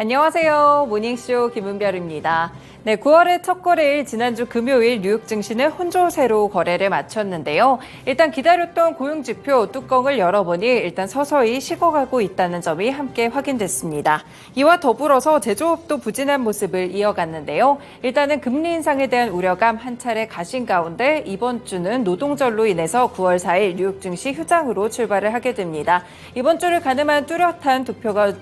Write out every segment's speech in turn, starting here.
안녕하세요. 모닝쇼 김은별입니다. 네, 9월의 첫 거래일 지난주 금요일 뉴욕 증시는 혼조세로 거래를 마쳤는데요. 일단 기다렸던 고용지표 뚜껑을 열어보니 일단 서서히 식어가고 있다는 점이 함께 확인됐습니다. 이와 더불어서 제조업도 부진한 모습을 이어갔는데요. 일단은 금리 인상에 대한 우려감 한 차례 가신 가운데 이번 주는 노동절로 인해서 9월 4일 뉴욕 증시 휴장으로 출발을 하게 됩니다. 이번 주를 가늠한 뚜렷한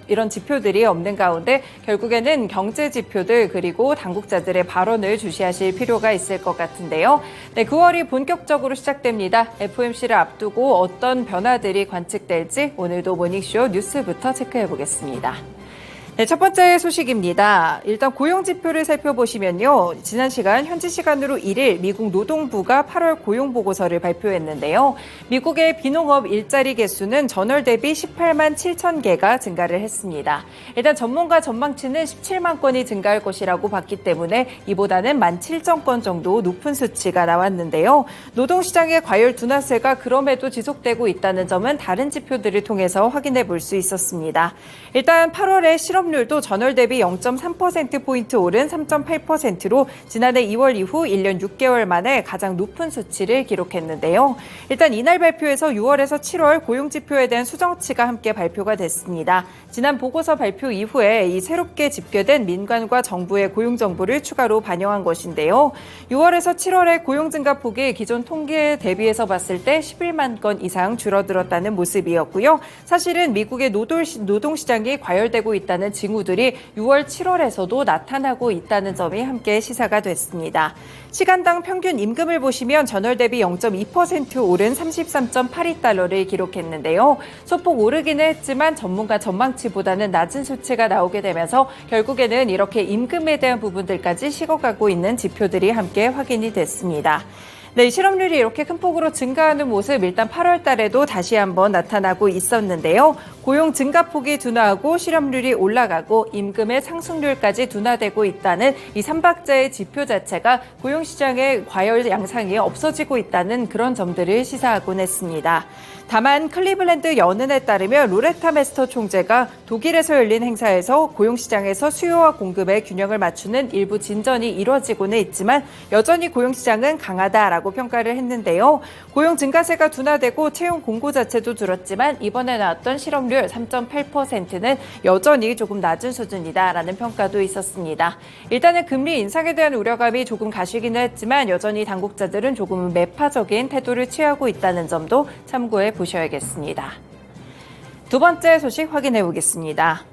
이런 지표들이 없는 가운데 결국에는 경제 지표들 그리고 당국자들의 발언을 주시하실 필요가 있을 것 같은데요. 네, 9월이 본격적으로 시작됩니다. FOMC를 앞두고 어떤 변화들이 관측될지 오늘도 모닝쇼 뉴스부터 체크해 보겠습니다. 네, 첫 번째 소식입니다. 일단 고용지표를 살펴보시면요. 지난 시간 현지 시간으로 1일 미국 노동부가 8월 고용보고서를 발표했는데요. 미국의 비농업 일자리 개수는 전월 대비 18만 7천 개가 증가를 했습니다. 일단 전문가 전망치는 17만 건이 증가할 것이라고 봤기 때문에 이보다는 1만 7천 건 정도 높은 수치가 나왔는데요. 노동시장의 과열 둔화세가 그럼에도 지속되고 있다는 점은 다른 지표들을 통해서 확인해 볼 수 있었습니다. 일단 8월에 실업률도 전월 대비 0.3%포인트 오른 3.8%로 지난해 2월 이후 1년 6개월 만에 가장 높은 수치를 기록했는데요. 일단 이날 발표에서 6월에서 7월 고용지표에 대한 수정치가 함께 발표가 됐습니다. 지난 보고서 발표 이후에 이 새롭게 집계된 민간과 정부의 고용 정보를 추가로 반영한 것인데요. 6월에서 7월의 고용 증가폭이 기존 통계에 대비해서 봤을 때 11만 건 이상 줄어들었다는 모습이었고요. 사실은 미국의 노동시장이 과열되고 있다는 징후들이 6월, 7월에서도 나타나고 있다는 점이 함께 시사가 됐습니다. 시간당 평균 임금을 보시면 전월 대비 0.2% 오른 33.82달러를 기록했는데요. 소폭 오르기는 했지만 전문가 전망치보다는 낮은 수치가 나오게 되면서 결국에는 이렇게 임금에 대한 부분들까지 식어가고 있는 지표들이 함께 확인이 됐습니다. 네, 실업률이 이렇게 큰 폭으로 증가하는 모습 일단 8월 달에도 다시 한번 나타나고 있었는데요. 고용 증가폭이 둔화하고 실업률이 올라가고 임금의 상승률까지 둔화되고 있다는 이 3박자의 지표 자체가 고용시장의 과열 양상이 없어지고 있다는 그런 점들을 시사하곤 했습니다. 다만 클리블랜드 연은에 따르면 로레타 메스터 총재가 독일에서 열린 행사에서 고용시장에서 수요와 공급의 균형을 맞추는 일부 진전이 이뤄지고는 있지만 여전히 고용시장은 강하다라고 평가를 했는데요. 고용 증가세가 둔화되고 채용 공고 자체도 줄었지만 이번에 나왔던 실업률 3.8%는 여전히 조금 낮은 수준이다라는 평가도 있었습니다. 일단은 금리 인상에 대한 우려감이 조금 가시기는 했지만 여전히 당국자들은 조금 매파적인 태도를 취하고 있다는 점도 참고해 보셔야겠습니다. 두 번째 소식 확인해 보겠습니다.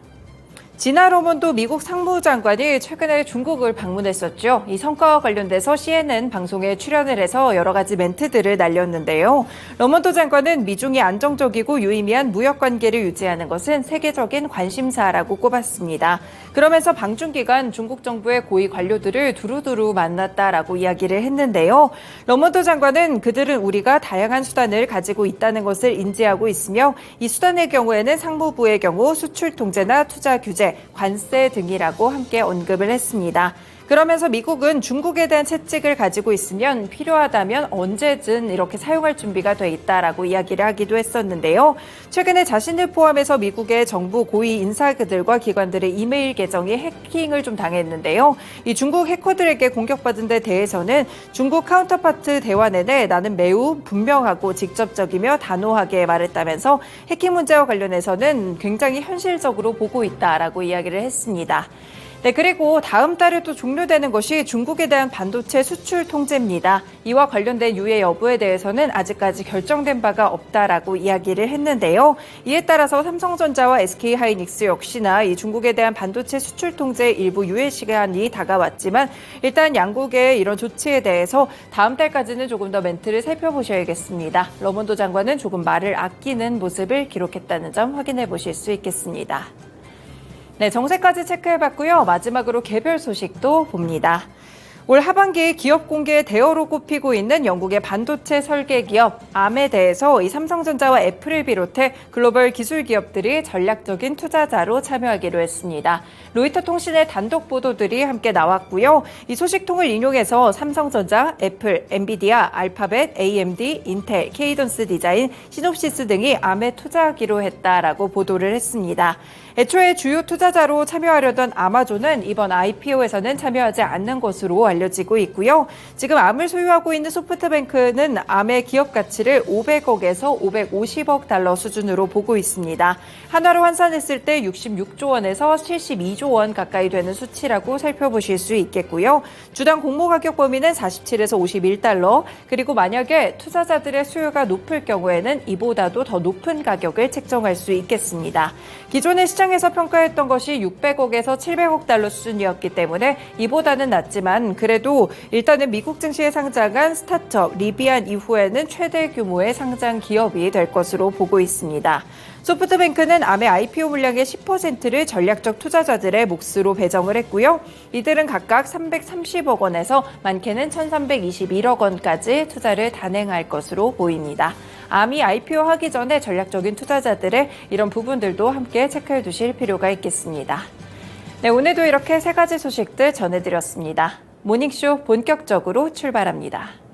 지나 러몬도 미국 상무장관이 최근에 중국을 방문했었죠. 이 성과와 관련돼서 CNN 방송에 출연을 해서 여러 가지 멘트들을 날렸는데요. 러몬도 장관은 미중이 안정적이고 유의미한 무역 관계를 유지하는 것은 세계적인 관심사라고 꼽았습니다. 그러면서 방중 기간 중국 정부의 고위 관료들을 두루두루 만났다라고 이야기를 했는데요. 러몬도 장관은 그들은 우리가 다양한 수단을 가지고 있다는 것을 인지하고 있으며 이 수단의 경우에는 상무부의 경우 수출 통제나 투자 규제, 관세 등이라고 함께 언급을 했습니다. 그러면서 미국은 중국에 대한 채찍을 가지고 있으면 필요하다면 언제든 이렇게 사용할 준비가 돼 있다라고 이야기를 하기도 했었는데요. 최근에 자신을 포함해서 미국의 정부 고위 인사들과 기관들의 이메일 계정이 해킹을 좀 당했는데요. 이 중국 해커들에게 공격받은 데 대해서는 중국 카운터파트 대화 내내 나는 매우 분명하고 직접적이며 단호하게 말했다면서 해킹 문제와 관련해서는 굉장히 현실적으로 보고 있다라고 이야기를 했습니다. 네, 그리고 다음 달에 또 종료되는 것이 중국에 대한 반도체 수출 통제입니다. 이와 관련된 유예 여부에 대해서는 아직까지 결정된 바가 없다라고 이야기를 했는데요. 이에 따라서 삼성전자와 SK하이닉스 역시나 이 중국에 대한 반도체 수출 통제 일부 유예 시간이 다가왔지만 일단 양국의 이런 조치에 대해서 다음 달까지는 조금 더 멘트를 살펴보셔야겠습니다. 러몬도 장관은 조금 말을 아끼는 모습을 기록했다는 점 확인해 보실 수 있겠습니다. 네, 정세까지 체크해봤고요. 마지막으로 개별 소식도 봅니다. 올 하반기 기업 공개 대어로 꼽히고 있는 영국의 반도체 설계 기업 Arm에 대해서 이 삼성전자와 애플을 비롯해 글로벌 기술 기업들이 전략적인 투자자로 참여하기로 했습니다. 로이터 통신의 단독 보도들이 함께 나왔고요. 이 소식통을 인용해서 삼성전자, 애플, 엔비디아, 알파벳, AMD, 인텔, 케이던스 디자인, 시놉시스 등이 Arm에 투자하기로 했다라고 보도를 했습니다. 애초에 주요 투자자로 참여하려던 아마존은 이번 IPO에서는 참여하지 않는 것으로 알려지고 있고요. 지금 Arm을 소유하고 있는 소프트뱅크는 Arm의 기업 가치를 500억에서 550억 달러 수준으로 보고 있습니다. 한화로 환산했을 때 66조 원에서 72조 원 가까이 되는 수치라고 살펴보실 수 있겠고요. 주당 공모 가격 범위는 47에서 51달러, 그리고 만약에 투자자들의 수요가 높을 경우에는 이보다도 더 높은 가격을 책정할 수 있겠습니다. 기존의 시장에서 평가했던 것이 600억에서 700억 달러 수준이었기 때문에 이보다는 낮지만 그래도 일단은 미국 증시에 상장한 스타트업 리비안 이후에는 최대 규모의 상장 기업이 될 것으로 보고 있습니다. 소프트뱅크는 Arm의 IPO 물량의 10%를 전략적 투자자들의 몫으로 배정을 했고요. 이들은 각각 330억 원에서 많게는 1,321억 원까지 투자를 단행할 것으로 보입니다. Arm이 IPO 하기 전에 전략적인 투자자들의 이런 부분들도 함께 체크해 두실 필요가 있겠습니다. 네, 오늘도 이렇게 세 가지 소식들 전해드렸습니다. 모닝쇼 본격적으로 출발합니다.